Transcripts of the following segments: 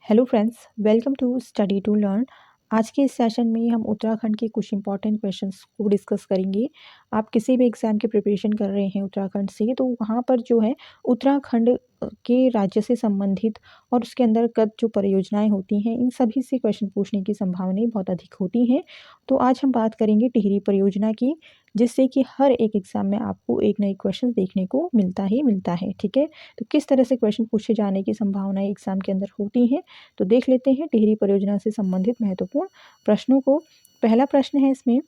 Hello friends, welcome to study to learn. आज के इस सेशन में हम उत्तराखंड के कुछ इंपॉर्टेंट क्वेश्चंस को डिस्कस करेंगे। आप किसी भी एग्ज़ाम की प्रिपरेशन कर रहे हैं उत्तराखंड से, तो वहाँ पर जो है उत्तराखंड के राज्य से संबंधित और उसके अंतर्गत जो परियोजनाएं होती हैं, इन सभी से क्वेश्चन पूछने की संभावनाएं बहुत अधिक होती हैं। तो आज हम बात करेंगे टिहरी परियोजना की, जिससे कि हर एक एग्ज़ाम में आपको एक नई क्वेश्चन देखने को मिलता ही मिलता है। ठीक है, तो किस तरह से क्वेश्चन पूछे जाने की संभावनाएं एग्ज़ाम के अंदर होती हैं, तो देख लेते हैं टिहरी परियोजना से संबंधित महत्वपूर्ण प्रश्नों को। पहला प्रश्न है इसमें,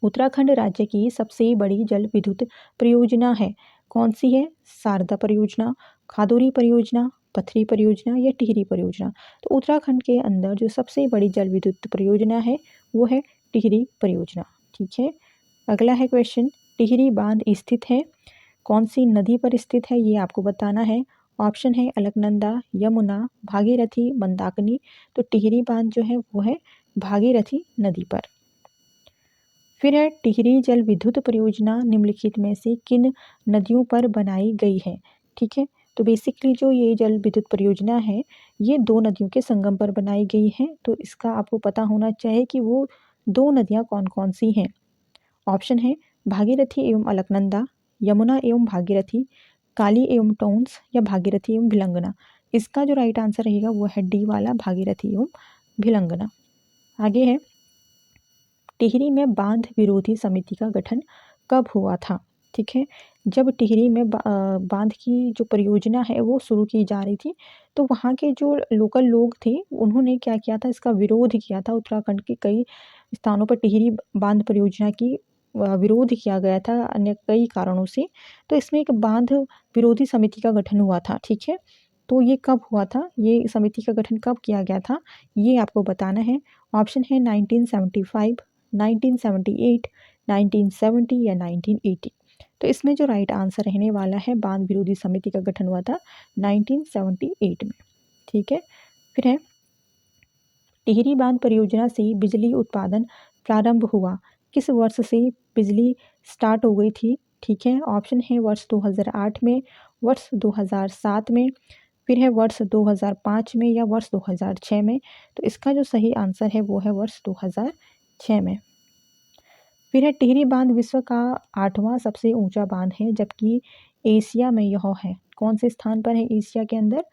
उत्तराखंड राज्य की सबसे बड़ी जल विद्युत परियोजना है, कौन सी है? शारदा परियोजना, खादोरी परियोजना, पथरी परियोजना या टिहरी परियोजना। तो उत्तराखंड के अंदर जो सबसे बड़ी जल विद्युत परियोजना है वो है टिहरी परियोजना। ठीक है, अगला है क्वेश्चन, टिहरी बांध स्थित है, कौन सी नदी पर स्थित है, ये आपको बताना है। ऑप्शन है अलकनंदा, यमुना, भागीरथी, मंदाकिनी। तो टिहरी बांध जो है वो है भागीरथी नदी पर। फिर है, टिहरी जल विद्युत परियोजना निम्नलिखित में से किन नदियों पर बनाई गई है? ठीक है, तो बेसिकली जो ये जल विद्युत परियोजना है, ये दो नदियों के संगम पर बनाई गई है। तो इसका आपको पता होना चाहिए कि वो दो नदियाँ कौन कौन सी हैं। ऑप्शन है भागीरथी एवं अलकनंदा, यमुना एवं भागीरथी, काली एवं टोंस या भागीरथी एवं भिलंगना। इसका जो राइट आंसर रहेगा वो है डी वाला, भागीरथी एवं भिलंगना। आगे है, टिहरी में बांध विरोधी समिति का गठन कब हुआ था? ठीक है, जब टिहरी में बांध की जो परियोजना है वो शुरू की जा रही थी, तो वहाँ के जो लोकल लोग थे उन्होंने क्या किया था, इसका विरोध किया था। उत्तराखंड के कई स्थानों पर टिहरी बांध परियोजना की विरोध किया गया था अन्य कई कारणों से। तो इसमें एक बांध विरोधी समिति का गठन हुआ था। ठीक है, तो ये कब हुआ था, ये समिति का गठन कब किया गया था, ये आपको बताना है। ऑप्शन है 1975, 1978, 1970 या 1980। तो इसमें जो राइट आंसर रहने वाला है, बांध विरोधी समिति का गठन हुआ था 1978 में। ठीक है, फिर है, टिहरी बांध परियोजना से बिजली उत्पादन प्रारंभ हुआ, किस वर्ष से बिजली स्टार्ट हो गई थी? ठीक है, ऑप्शन है वर्ष 2008 में, वर्ष 2007 में, फिर है वर्ष 2005 में या वर्ष 2006 में। तो इसका जो सही आंसर है वो है वर्ष 2006 में। फिर है, टिहरी बांध विश्व का 8वां सबसे ऊंचा बांध है, जबकि एशिया में यह है, कौन से स्थान पर है एशिया के अंदर?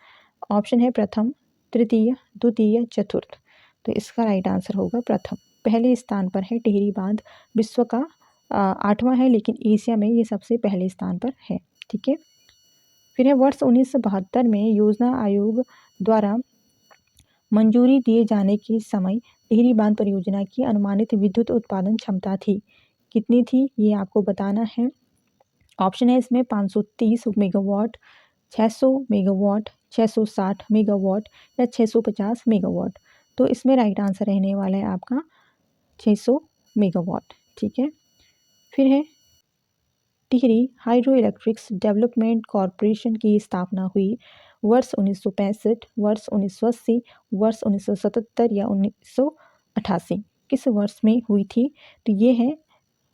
ऑप्शन है प्रथम, तृतीय, द्वितीय, चतुर्थ। तो इसका राइट आंसर होगा प्रथम, पहले स्थान पर है टिहरी बांध। विश्व का 8वां है, लेकिन एशिया में ये सबसे पहले स्थान पर है। ठीक है, फिर है, वर्ष 1972 में योजना आयोग द्वारा मंजूरी दिए जाने के समय टिहरी बांध परियोजना की अनुमानित विद्युत उत्पादन क्षमता थी, कितनी थी, ये आपको बताना है। ऑप्शन है इसमें 530 मेगावाट, 600 मेगावाट, 660 मेगावाट या 650 मेगावाट। तो इसमें राइट आंसर रहने वाला है आपका 600 मेगावाट। ठीक है, फिर है, Tehri hydro electrics development corporation की स्थापना हुई वर्ष 1965, वर्ष 1980, वर्ष 1977 या 1988। किस वर्ष में हुई थी? तो ये है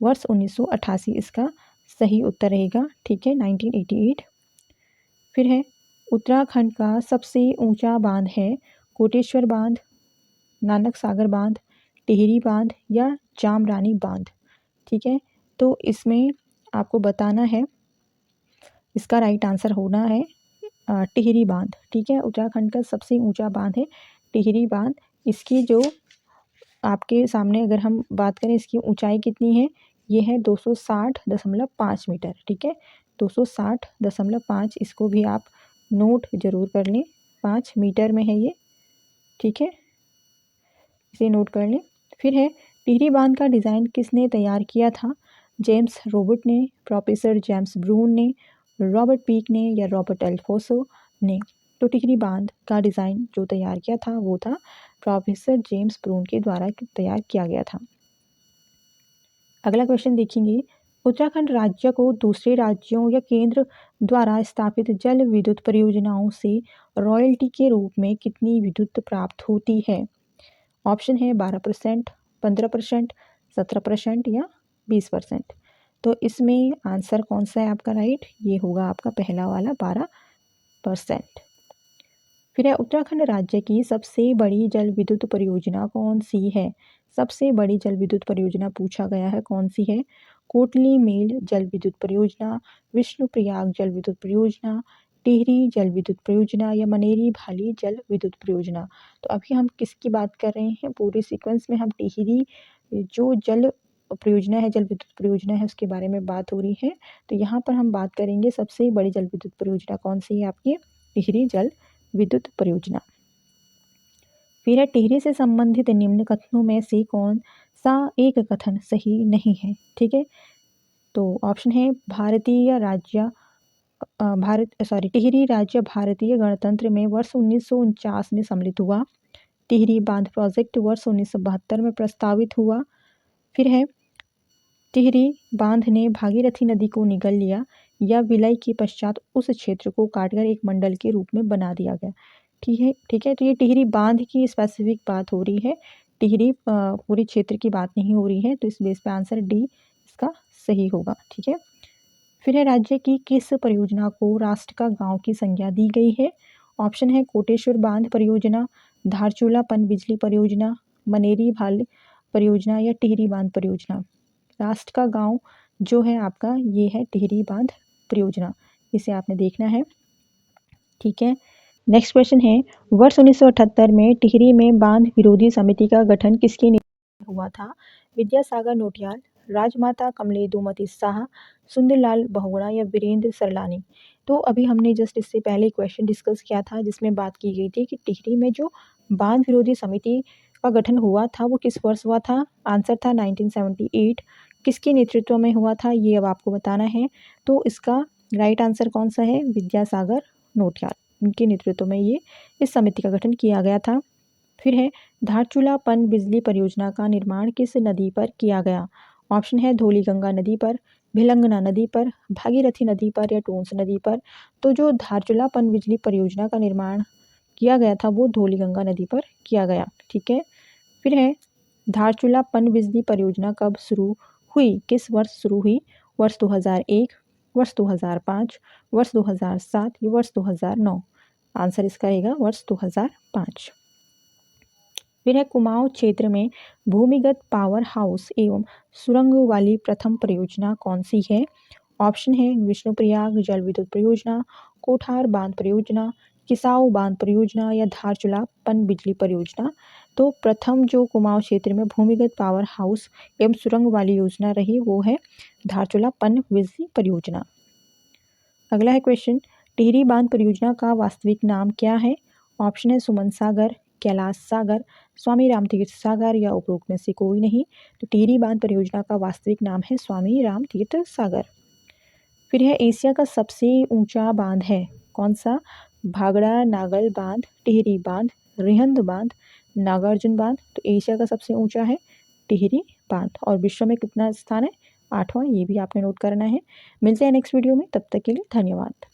वर्ष 1988, इसका सही उत्तर रहेगा। ठीक है, 1988। फिर है, उत्तराखंड का सबसे ऊंचा बांध है कोटेश्वर बांध, नानक सागर बांध, टिहरी बांध या जामरानी बांध। ठीक है, तो इसमें आपको बताना है, इसका राइट आंसर होना है टिहरी बांध। ठीक है, उत्तराखंड का सबसे ऊंचा बांध है टिहरी बांध। इसकी जो आपके सामने अगर हम बात करें, इसकी ऊंचाई कितनी है, ये है 260.5 मीटर। ठीक है, 260.5, इसको भी आप नोट जरूर कर लें, 5 मीटर में है ये। ठीक है, इसे नोट कर लें। फिर है, टिहरी बांध का डिज़ाइन किसने तैयार किया था? जेम्स रॉबर्ट ने, प्रोफेसर जेम्स ब्रून ने, रॉबर्ट पीक ने या रॉबर्ट एल्फोसो ने। तो टिहरी बांध का डिज़ाइन जो तैयार किया था वो था प्रोफेसर जेम्स ब्रून के द्वारा तैयार किया गया था। अगला क्वेश्चन देखेंगे, उत्तराखंड राज्य को दूसरे राज्यों या केंद्र द्वारा स्थापित जल विद्युत परियोजनाओं से रॉयल्टी के रूप में कितनी विद्युत प्राप्त होती है? ऑप्शन है 12%, 15%, 17% या 20%। तो इसमें आंसर कौन सा है आपका राइट? ये होगा आपका पहला वाला 12%। फिर है उत्तराखंड राज्य की सबसे बड़ी जल विद्युत परियोजना कौन सी है? सबसे बड़ी जल विद्युत परियोजना पूछा गया है, कौन सी है? कोटली मेल जल विद्युत परियोजना, विष्णुप्रयाग जल विद्युत परियोजना, टिहरी जल विद्युत परियोजना या मनेरी भाली जल विद्युत परियोजना। तो अभी हम किसकी बात कर रहे हैं? पूरे सीक्वेंस में हम टिहरी जो जल परियोजना है, जल विद्युत परियोजना है, उसके बारे में बात हो रही है। तो यहाँ पर हम बात करेंगे सबसे बड़ी जल विद्युत परियोजना कौन सी है आपकी? टिहरी जल विद्युत परियोजना। फिर है टिहरी से संबंधित निम्न कथनों में से कौन सा एक कथन सही नहीं है? ठीक है, तो ऑप्शन है भारतीय राज्य टिहरी राज्य भारतीय गणतंत्र में वर्ष 1949 में सम्मिलित हुआ। टिहरी बांध प्रोजेक्ट वर्ष 1972 में प्रस्तावित हुआ। फिर है टिहरी बांध ने भागीरथी नदी को निगल लिया या विलय के पश्चात उस क्षेत्र को काटकर एक मंडल के रूप में बना दिया गया। ठीक है, तो ये टिहरी बांध की स्पेसिफिक बात हो रही है, टिहरी पूरी क्षेत्र की बात नहीं हो रही है। तो इस बेस पे आंसर डी इसका सही होगा। ठीक है, फिर है राज्य की किस परियोजना को राष्ट्र का गांव की संज्ञा दी गई है? ऑप्शन है कोटेश्वर बांध परियोजना, धारचूला पनबिजली परियोजना, मनेरी भाल परियोजना या टिहरी बांध परियोजना। राष्ट्र का गांव जो है आपका ये है टिहरी बांध परियोजना, इसे आपने देखना है। ठीक है, नेक्स्ट क्वेश्चन है वर्ष 1978 में टिहरी में बांध विरोधी समिति का गठन किसके नेतृत्व में हुआ था? विद्यासागर नोटियाल, राजमाता कमलेदुमती शाह, सुंदरलाल बहुगुणा या वीरेंद्र सरलानी। तो अभी हमने जस्ट इससे पहले क्वेश्चन डिस्कस किया था जिसमें बात की गई थी कि टिहरी में जो बांध विरोधी समिति का गठन हुआ था वो किस वर्ष हुआ था? आंसर था 1978। किसके नेतृत्व में हुआ था ये अब आपको बताना है। तो इसका राइट आंसर कौन सा है? विद्यासागर नोटियाल, उनके नेतृत्व में ये इस समिति का गठन किया गया था। फिर है धारचूला पन बिजली परियोजना का निर्माण किस नदी पर किया गया? ऑप्शन है धौलीगंगा नदी पर, भिलंगना नदी पर, भागीरथी नदी पर या टोंस नदी पर। तो जो धारचूला पन बिजली परियोजना का निर्माण किया गया था वो धौलीगंगा नदी पर किया गया। ठीक है, फिर है धारचूला पन बिजली परियोजना कब शुरू हुई? किस वर्ष शुरू हुई? वर्ष 2001, वर्ष 2005, वर्ष 2007 या वर्ष 2009। आंसर इसका रहेगा वर्ष 2005। फिर है कुमाऊं क्षेत्र में भूमिगत पावर हाउस एवं सुरंग वाली प्रथम परियोजना कौन सी है? ऑप्शन है विष्णुप्रयाग जल विद्युत परियोजना, कोठार बांध परियोजना, किसाऊ बांध परियोजना या धारचूला पन बिजली परियोजना। तो प्रथम जो कुमाऊं क्षेत्र में भूमिगत पावर हाउस एवं सुरंग वाली योजना रही वो है धारचूला पन बिजली परियोजना। अगला है क्वेश्चन टिहरी बांध परियोजना का वास्तविक नाम क्या है? ऑप्शन है सुमन सागर, कैलाश सागर, स्वामी राम तीर्थ सागर या उपरोक्त में से कोई नहीं। तो टिहरी बांध परियोजना का वास्तविक नाम है स्वामी राम तीर्थ सागर। फिर है एशिया का सबसे ऊंचा बांध है कौन सा? भागड़ा नागल बांध, टिहरी बांध, रिहंद बांध, नागार्जुन बांध। तो एशिया का सबसे ऊंचा है टिहरी बांध और विश्व में कितना स्थान है? 8वां, ये भी आपने नोट करना है। मिलते हैं नेक्स्ट वीडियो में, तब तक के लिए धन्यवाद।